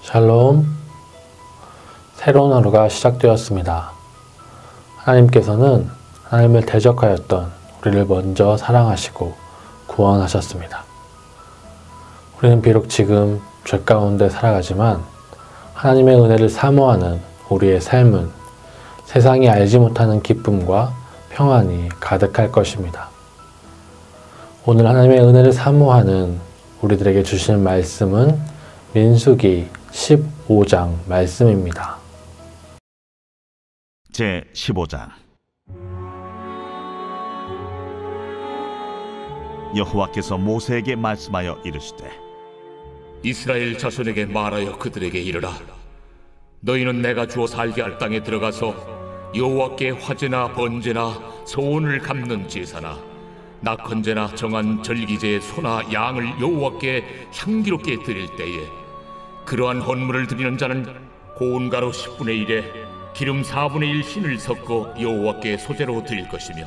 샬롬. 새로운 하루가 시작되었습니다. 하나님께서는 하나님을 대적하였던 우리를 먼저 사랑하시고 구원하셨습니다. 우리는 비록 지금 죄 가운데 살아가지만 하나님의 은혜를 사모하는 우리의 삶은 세상이 알지 못하는 기쁨과 평안이 가득할 것입니다. 오늘 하나님의 은혜를 사모하는 우리들에게 주시는 말씀은 민수기 15장 말씀입니다. 제15장. 여호와께서 모세에게 말씀하여 이르시되 이스라엘 자손에게 말하여 그들에게 이르라. 너희는 내가 주어 살게 할 땅에 들어가서 여호와께 화제나 번제나 소원을 갚는 제사나 낙헌제나 정한 절기제의 소나 양을 여호와께 향기롭게 드릴 때에 그러한 헌물을 드리는 자는 고운 가루 10분의 1에 기름 4분의 1 흰을 섞어 여호와께 소제로 드릴 것이며,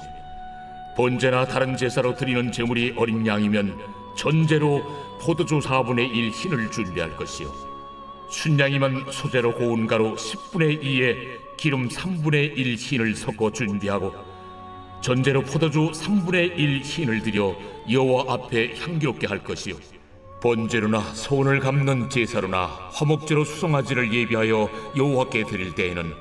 번제나 다른 제사로 드리는 제물이 어린 양이면 전제로 포도주 4분의 1 흰을 준비할 것이요, 순양이면 소제로 고운 가루 10분의 2에 기름 3분의 1 흰을 섞어 준비하고, 전제로 포도주 3분의 1 흰을 드려 여호와 앞에 향기롭게 할 것이요, 번제로나 소원을 갚는 제사로나 화목제로 수송아지를 예비하여 여호와께 드릴 때에는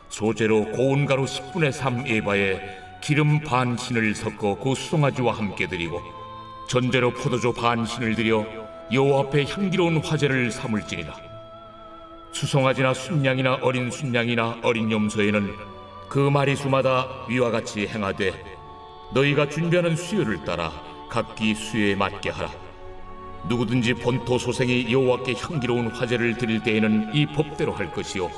소제로 고운 가루 10분의 3 에바에 기름 반 흰을 섞어 그 수송아지와 함께 드리고, 전제로 포도주 반 흰을 드려 여호와 앞에 향기로운 화제를 삼을지니라. 수송아지나 순양이나 어린 순양이나 어린 염소에는 그 마리수마다 위와 같이 행하되 너희가 준비하는 수요를 따라 각기 수요에 맞게 하라. 누구든지 본토 소생이 여호와께 향기로운 화제를 드릴 때에는 이 법대로 할 것이요,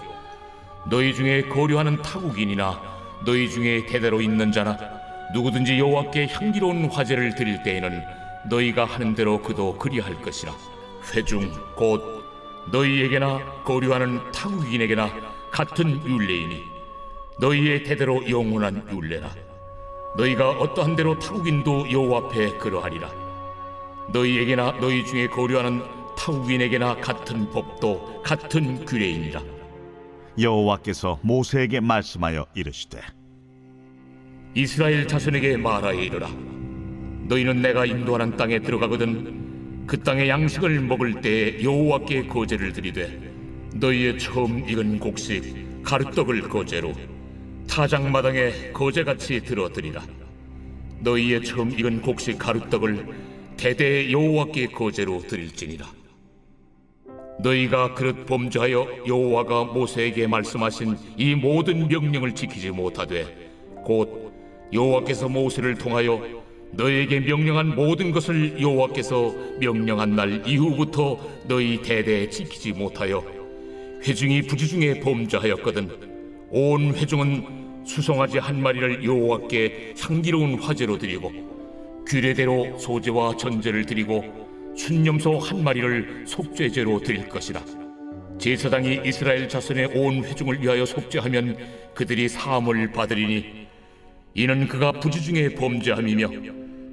너희 중에 거류하는 타국인이나 너희 중에 대대로 있는 자나 누구든지 여호와께 향기로운 화제를 드릴 때에는 너희가 하는 대로 그도 그리할 것이라. 회중 곧 너희에게나 거류하는 타국인에게나 같은 율례이니 너희의 대대로 영원한 율례라. 너희가 어떠한 대로 타국인도 여호와 앞에 그러하리라. 너희에게나 너희 중에 거류하는 타국인에게나 같은 법도 같은 규례이니라. 여호와께서 모세에게 말씀하여 이르시되 이스라엘 자손에게 말하여 이르라. 너희는 내가 인도하는 땅에 들어가거든 그 땅의 양식을 먹을 때에 여호와께 거제를 드리되 너희의 처음 익은 곡식 가루떡을 거제로 타작마당에 거제같이 들어드리라. 너희의 처음 익은 곡식 가루떡을 대대 여호와께 거제로 드릴지니라. 너희가 그릇 범죄하여 여호와가 모세에게 말씀하신 이 모든 명령을 지키지 못하되 곧 여호와께서 모세를 통하여 너희에게 명령한 모든 것을 여호와께서 명령한 날 이후부터 너희 대대에 지키지 못하여 회중이 부지중에 범죄하였거든 온 회중은 수송아지 한 마리를 여호와께 향기로운 화제로 드리고 규례대로 소제와 전제를 드리고 순염소 한 마리를 속죄제로 드릴 것이라. 제사장이 이스라엘 자손의 온 회중을 위하여 속죄하면 그들이 사함을 받으리니 이는 그가 부지중에 범죄함이며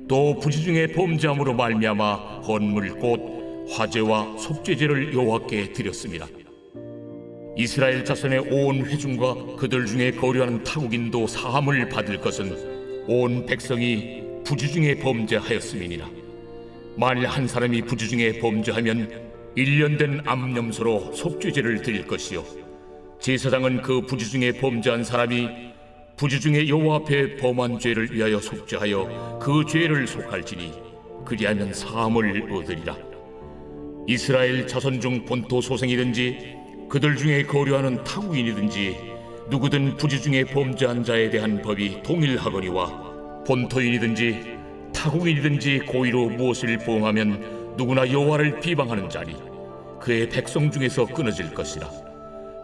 또 부지중에 범죄함으로 말미암아 헌물 곧 화제와 속죄제를 여호와께 드렸습니다. 이스라엘 자손의 온 회중과 그들 중에 거류하는 타국인도 사함을 받을 것은 온 백성이 부지중에 범죄하였음이니라. 만일 한 사람이 부지중에 범죄하면 1년 된 암염소로 속죄제를 드릴 것이요, 제사장은 그 부지중에 범죄한 사람이 부지중에 여호와 앞에 범한 죄를 위하여 속죄하여 그 죄를 속할지니 그리하면 사함을 얻으리라. 이스라엘 자손 중 본토 소생이든지 그들 중에 거류하는 타국인이든지 누구든 부지중에 범죄한 자에 대한 법이 동일하거니와 본토인이든지 타국인이든지 고의로 무엇을 범하면 누구나 여호와를 비방하는 자니 그의 백성 중에서 끊어질 것이라.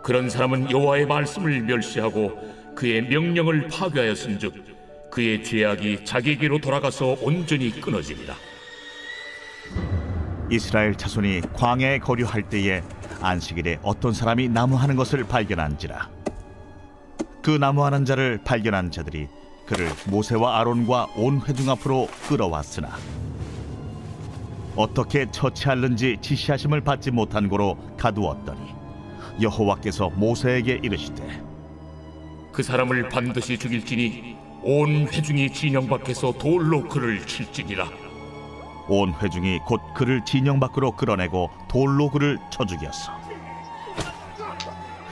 그런 사람은 여호와의 말씀을 멸시하고 그의 명령을 파괴하였은즉 그의 죄악이 자기에게로 돌아가서 온전히 끊어지리라. 이스라엘 자손이 광야에 거류할 때에 안식일에 어떤 사람이 나무하는 것을 발견한지라. 그 나무하는 자를 발견한 자들이 그를 모세와 아론과 온 회중 앞으로 끌어왔으나 어떻게 처치할는지 지시하심을 받지 못한 고로 가두었더니 여호와께서 모세에게 이르시되 그 사람을 반드시 죽일지니 온 회중이 진영 밖에서 돌로 그를 칠지니라. 온 회중이 곧 그를 진영 밖으로 끌어내고 돌로 그를 쳐 죽였어.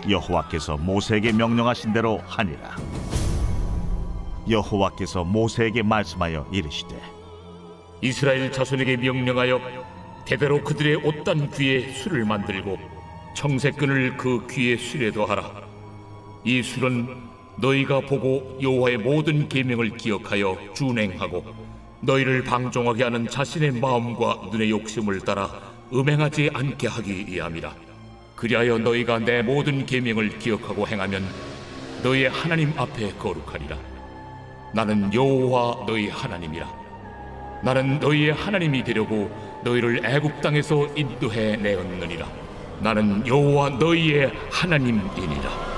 여호와께서 모세에게 명령하신 대로 하니라. 여호와께서 모세에게 말씀하여 이르시되 이스라엘 자손에게 명령하여 대대로 그들의 옷단 귀에 술을 만들고 청색끈을 그 귀에 술에 더하라. 이 술은 너희가 보고 여호와의 모든 계명을 기억하여 준행하고 너희를 방종하게 하는 자신의 마음과 눈의 욕심을 따라 음행하지 않게 하기 위함이라. 그리하여 너희가 내 모든 계명을 기억하고 행하면 너희의 하나님 앞에 거룩하리라. 나는 여호와 너희 하나님이라. 나는 너희의 하나님이 되려고 너희를 애굽 땅에서 인도해 내었느니라. 나는 여호와 너희의 하나님이니라.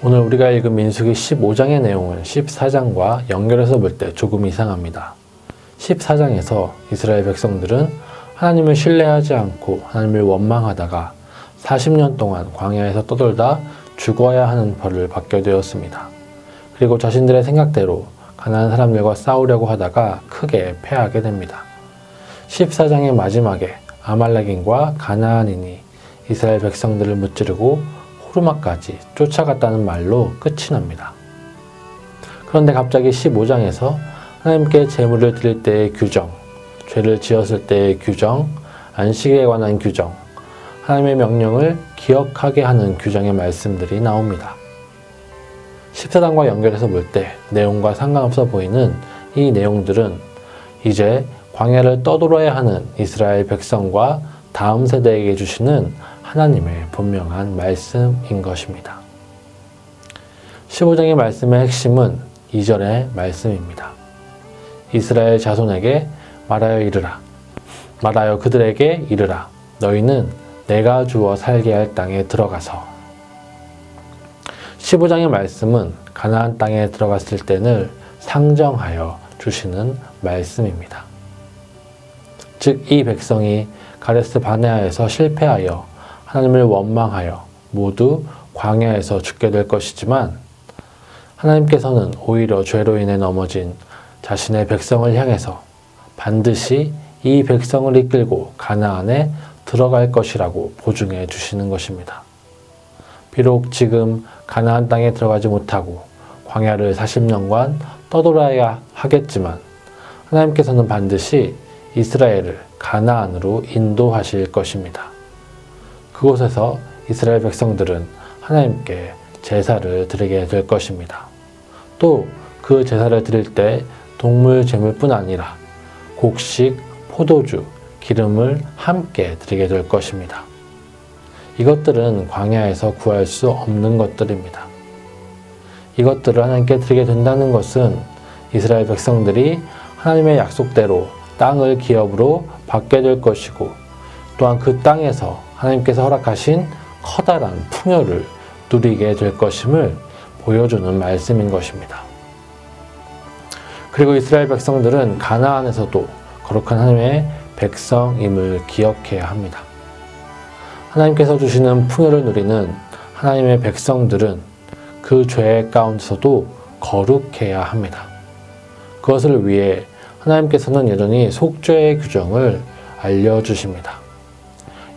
오늘 우리가 읽은 민수기 15장의 내용은 14장과 연결해서 볼 때 조금 이상합니다. 14장에서 이스라엘 백성들은 하나님을 신뢰하지 않고 하나님을 원망하다가 40년 동안 광야에서 떠돌다 죽어야 하는 벌을 받게 되었습니다. 그리고 자신들의 생각대로 가나안 사람들과 싸우려고 하다가 크게 패하게 됩니다. 14장의 마지막에 아말렉인과 가나안인이 이스라엘 백성들을 무찌르고 호르마까지 쫓아갔다는 말로 끝이 납니다. 그런데 갑자기 15장에서 하나님께 제물을 드릴 때의 규정, 죄를 지었을 때의 규정, 안식에 관한 규정, 하나님의 명령을 기억하게 하는 규정의 말씀들이 나옵니다. 14장과 연결해서 볼 때 내용과 상관없어 보이는 이 내용들은 이제 광야를 떠돌아야 하는 이스라엘 백성과 다음 세대에게 주시는 하나님의 분명한 말씀인 것입니다. 15장의 말씀의 핵심은 2절의 말씀입니다. 이스라엘 자손에게 말하여 이르라. 말하여 그들에게 이르라. 너희는 내가 주어 살게 할 땅에 들어가서. 15장의 말씀은 가나안 땅에 들어갔을 때를 상정하여 주시는 말씀입니다. 즉 이 백성이 가데스 바네아에서 실패하여 하나님을 원망하여 모두 광야에서 죽게 될 것이지만 하나님께서는 오히려 죄로 인해 넘어진 자신의 백성을 향해서 반드시 이 백성을 이끌고 가나안에 들어갈 것이라고 보증해 주시는 것입니다. 비록 지금 가나안 땅에 들어가지 못하고 광야를 40년간 떠돌아야 하겠지만 하나님께서는 반드시 이스라엘을 가나안으로 인도하실 것입니다. 그곳에서 이스라엘 백성들은 하나님께 제사를 드리게 될 것입니다. 또 그 제사를 드릴 때 동물 제물뿐 아니라 곡식, 포도주, 기름을 함께 드리게 될 것입니다. 이것들은 광야에서 구할 수 없는 것들입니다. 이것들을 하나님께 드리게 된다는 것은 이스라엘 백성들이 하나님의 약속대로 땅을 기업으로 받게 될 것이고 또한 그 땅에서 하나님께서 허락하신 커다란 풍요를 누리게 될 것임을 보여주는 말씀인 것입니다. 그리고 이스라엘 백성들은 가나안에서도 거룩한 하나님의 백성임을 기억해야 합니다. 하나님께서 주시는 풍요를 누리는 하나님의 백성들은 그 죄 가운데서도 거룩해야 합니다. 그것을 위해 하나님께서는 여전히 속죄의 규정을 알려주십니다.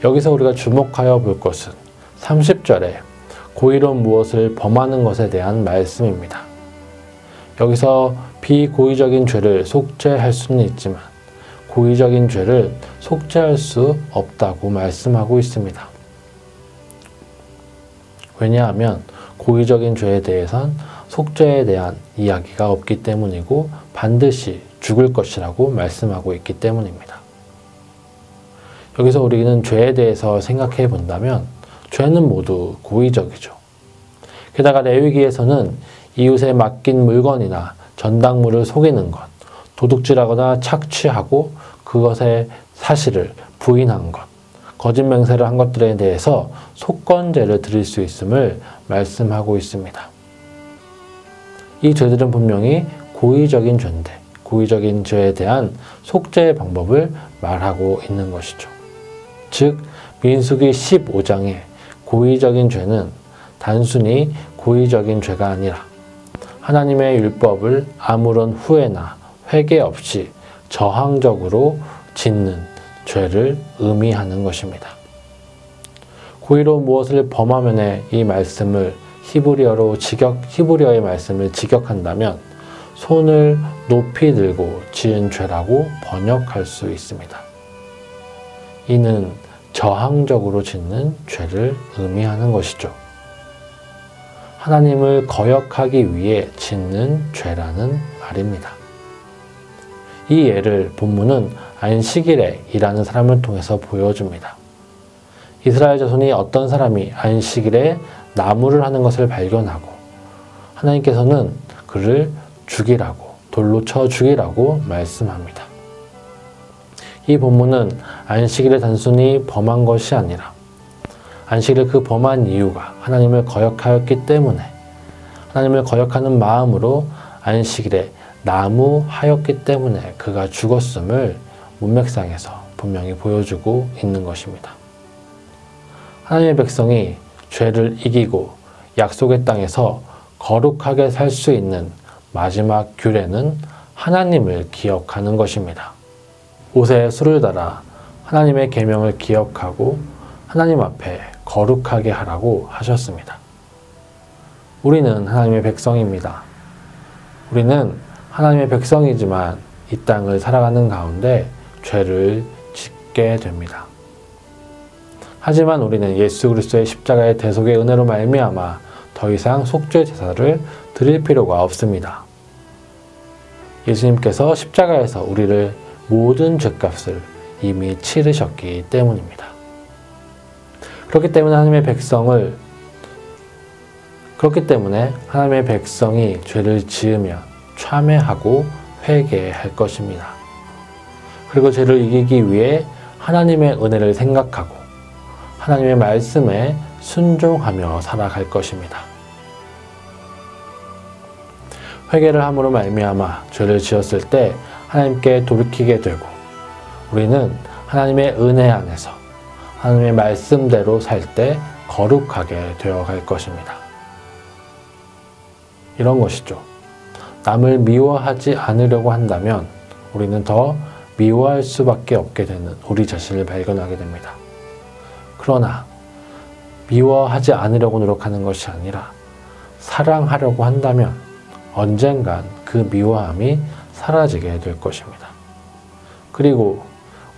여기서 우리가 주목하여 볼 것은 30절에 고의로 무엇을 범하는 것에 대한 말씀입니다. 여기서 비고의적인 죄를 속죄할 수는 있지만 고의적인 죄를 속죄할 수 없다고 말씀하고 있습니다. 왜냐하면 고의적인 죄에 대해선 속죄에 대한 이야기가 없기 때문이고 반드시 죽을 것이라고 말씀하고 있기 때문입니다. 여기서 우리는 죄에 대해서 생각해 본다면 죄는 모두 고의적이죠. 게다가 레위기에서는 이웃에 맡긴 물건이나 전당물을 속이는 것, 도둑질하거나 착취하고 그것의 사실을 부인한 것, 거짓 맹세를 한 것들에 대해서 속건제를 드릴 수 있음을 말씀하고 있습니다. 이 죄들은 분명히 고의적인 죄인데 고의적인 죄에 대한 속죄의 방법을 말하고 있는 것이죠. 즉 민수기 15장의 고의적인 죄는 단순히 고의적인 죄가 아니라 하나님의 율법을 아무런 후회나 회개 없이 저항적으로 짓는 죄를 의미하는 것입니다. 고의로 무엇을 범하면의 이 말씀을 히브리어의 말씀을 직역한다면 손을 높이 들고 지은 죄라고 번역할 수 있습니다. 이는 저항적으로 짓는 죄를 의미하는 것이죠. 하나님을 거역하기 위해 짓는 죄라는 말입니다. 이 예를 본문은 안식일에 일하는 사람을 통해서 보여줍니다. 이스라엘 자손이 어떤 사람이 안식일에 나무를 하는 것을 발견하고 하나님께서는 그를 죽이라고, 돌로 쳐 죽이라고 말씀합니다. 이 본문은 안식일에 단순히 범한 것이 아니라 안식일을 그 범한 이유가 하나님을 거역하였기 때문에 하나님을 거역하는 마음으로 안식일에 나무하였기 때문에 그가 죽었음을 문맥상에서 분명히 보여주고 있는 것입니다. 하나님의 백성이 죄를 이기고 약속의 땅에서 거룩하게 살 수 있는 마지막 규례는 하나님을 기억하는 것입니다. 옷에 술을 달아 하나님의 계명을 기억하고 하나님 앞에 거룩하게 하라고 하셨습니다. 우리는 하나님의 백성입니다. 우리는 하나님의 백성이지만 이 땅을 살아가는 가운데 죄를 짓게 됩니다. 하지만 우리는 예수 그리스도의 십자가의 대속의 은혜로 말미암아 더 이상 속죄 제사를 드릴 필요가 없습니다. 예수님께서 십자가에서 우리를 모든 죄값을 이미 치르셨기 때문입니다. 그렇기 때문에 하나님의 백성이 죄를 지으면 참회하고 회개할 것입니다. 그리고 죄를 이기기 위해 하나님의 은혜를 생각하고 하나님의 말씀에 순종하며 살아갈 것입니다. 회개를 함으로 말미암아 죄를 지었을 때 하나님께 돌이키게 되고 우리는 하나님의 은혜 안에서 하나님의 말씀대로 살 때 거룩하게 되어갈 것입니다. 이런 것이죠. 남을 미워하지 않으려고 한다면 우리는 더 미워할 수밖에 없게 되는 우리 자신을 발견하게 됩니다. 그러나 미워하지 않으려고 노력하는 것이 아니라 사랑하려고 한다면 언젠간 그 미워함이 사라지게 될 것입니다. 그리고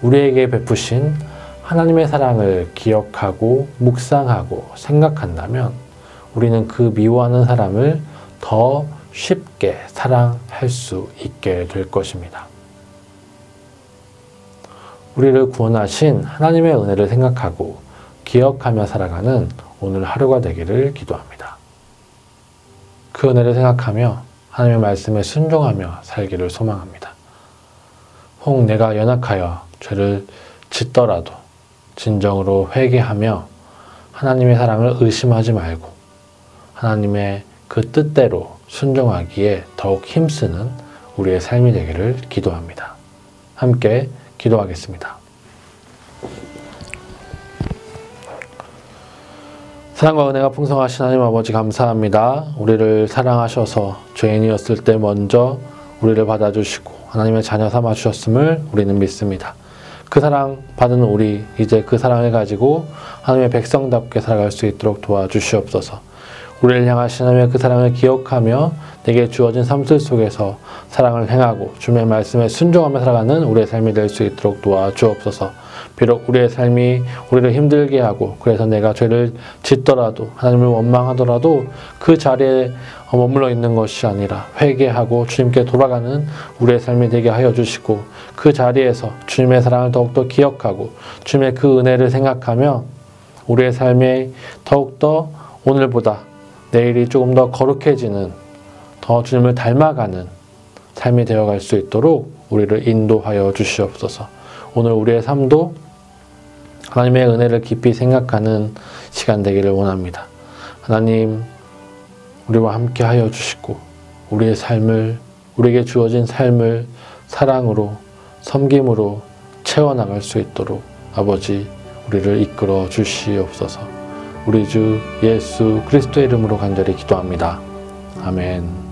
우리에게 베푸신 하나님의 사랑을 기억하고 묵상하고 생각한다면 우리는 그 미워하는 사람을 더 쉽게 사랑할 수 있게 될 것입니다. 우리를 구원하신 하나님의 은혜를 생각하고 기억하며 살아가는 오늘 하루가 되기를 기도합니다. 그 은혜를 생각하며 하나님의 말씀에 순종하며 살기를 소망합니다. 혹 내가 연약하여 죄를 짓더라도 진정으로 회개하며 하나님의 사랑을 의심하지 말고 하나님의 그 뜻대로 순종하기에 더욱 힘쓰는 우리의 삶이 되기를 기도합니다. 함께 기도하겠습니다. 사랑과 은혜가 풍성하신 하나님 아버지 감사합니다. 우리를 사랑하셔서 죄인이었을 때 먼저 우리를 받아주시고 하나님의 자녀 삼아주셨음을 우리는 믿습니다. 그 사랑 받은 우리 이제 그 사랑을 가지고 하나님의 백성답게 살아갈 수 있도록 도와주시옵소서. 우리를 향하신 하나님의 그 사랑을 기억하며 내게 주어진 삶들 속에서 사랑을 행하고 주님의 말씀에 순종하며 살아가는 우리의 삶이 될 수 있도록 도와주옵소서. 비록 우리의 삶이 우리를 힘들게 하고 그래서 내가 죄를 짓더라도 하나님을 원망하더라도 그 자리에 머물러 있는 것이 아니라 회개하고 주님께 돌아가는 우리의 삶이 되게 하여 주시고 그 자리에서 주님의 사랑을 더욱더 기억하고 주님의 그 은혜를 생각하며 우리의 삶이 더욱더 오늘보다 내일이 조금 더 거룩해지는 더 주님을 닮아가는 삶이 되어갈 수 있도록 우리를 인도하여 주시옵소서. 오늘 우리의 삶도 하나님의 은혜를 깊이 생각하는 시간 되기를 원합니다. 하나님, 우리와 함께 하여 주시고 우리의 삶을 우리에게 주어진 삶을 사랑으로, 섬김으로 채워나갈 수 있도록 아버지 우리를 이끌어 주시옵소서. 우리 주 예수 그리스도의 이름으로 간절히 기도합니다. 아멘.